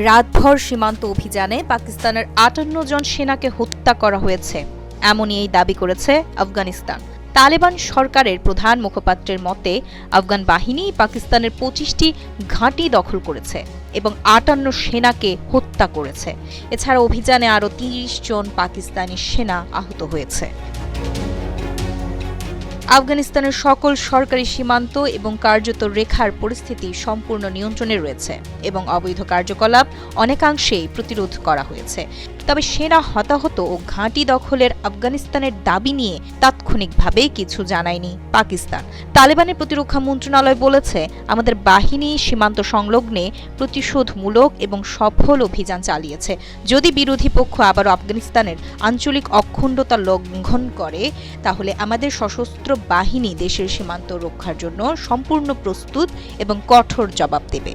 রাতভর সীমান্ত অভিযানে পাকিস্তানের ৫৮ জন সেনাকে হত্যা করা হয়েছে, এমনই এই দাবি করেছে আফগানিস্তান। তালেবান সরকারের প্রধান মুখপাত্রের মতে, আফগান বাহিনী পাকিস্তানের ২৫টি ঘাঁটি দখল করেছে এবং ৫৮ সেনাকে হত্যা করেছে। এছাড়া অভিযানে আরও ৩০ জন পাকিস্তানি সেনা আহত হয়েছে। আফগানিস্তানের সকল সরকারি সীমান্ত এবং কার্যত রেখার পরিস্থিতি সম্পূর্ণ নিয়ন্ত্রণে রয়েছে এবং অবৈধ কার্যকলাপ অনেকাংশেই প্রতিরোধ করা হয়েছে। তবে সেনা হতাহত ও ঘাঁটি দখলের আফগানিস্তানের দাবি নিয়ে তাৎক্ষণিকভাবে কিছু জানায়নি পাকিস্তান। তালেবানের প্রতিরক্ষা মন্ত্রণালয় বলেছে, আমাদের বাহিনী সীমান্ত সংলগ্নে প্রতিশোধমূলক এবং সফল অভিযান চালিয়েছে। যদি বিরোধী পক্ষ আবারও আফগানিস্তানের আঞ্চলিক অখণ্ডতা লঙ্ঘন করে, তাহলে আমাদের সশস্ত্র বাহিনী দেশের সীমান্ত রক্ষার জন্য সম্পূর্ণ প্রস্তুত এবং কঠোর জবাব দেবে।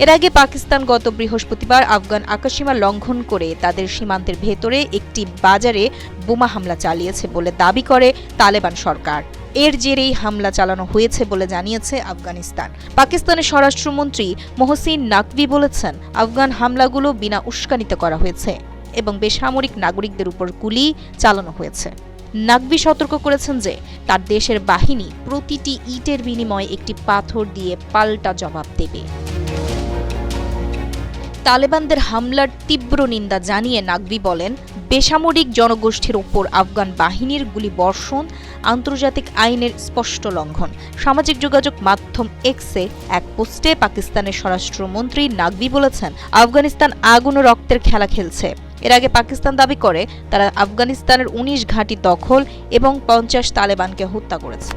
এর আগে পাকিস্তান গত বৃহস্পতিবার আফগান আকাশসীমা লঙ্ঘন করে তাদের সীমান্তের ভেতরে একটি বাজারে বোমা হামলা চালিয়েছে বলে দাবি করে তালেবান সরকার। এর জেরেই হামলা চালানো হয়েছে বলে জানিয়েছে আফগানিস্তান। পাকিস্তানের স্বরাষ্ট্রমন্ত্রী মোহসিন নাকভি বলেছেন, আফগান হামলাগুলো বিনা উস্কানিতে করা হয়েছে এবং বেসামরিক নাগরিকদের উপর গুলি চালানো হয়েছে। নাকভি সতর্ক করেছেন যে তার দেশের বাহিনী প্রতিটি ইটের বিনিময়ে একটি পাথর দিয়ে পাল্টা জবাব দেবে। তালেবানদের হামলার তীব্র নিন্দা জানিয়ে নাকভি বলেন, বেসামরিক জনগোষ্ঠীর ওপর আফগান বাহিনীর গুলি বর্ষণ আন্তর্জাতিক আইনের স্পষ্ট লঙ্ঘন। সামাজিক যোগাযোগ মাধ্যম এক্সে এক পোস্টে পাকিস্তানের স্বরাষ্ট্রমন্ত্রী নাকভি বলেছেন, আফগানিস্তান আগুন ও রক্তের খেলা খেলছে। এর আগে পাকিস্তান দাবি করে তারা আফগানিস্তানের ১৯ ঘাঁটি দখল এবং ৫০ তালেবানকে হত্যা করেছে।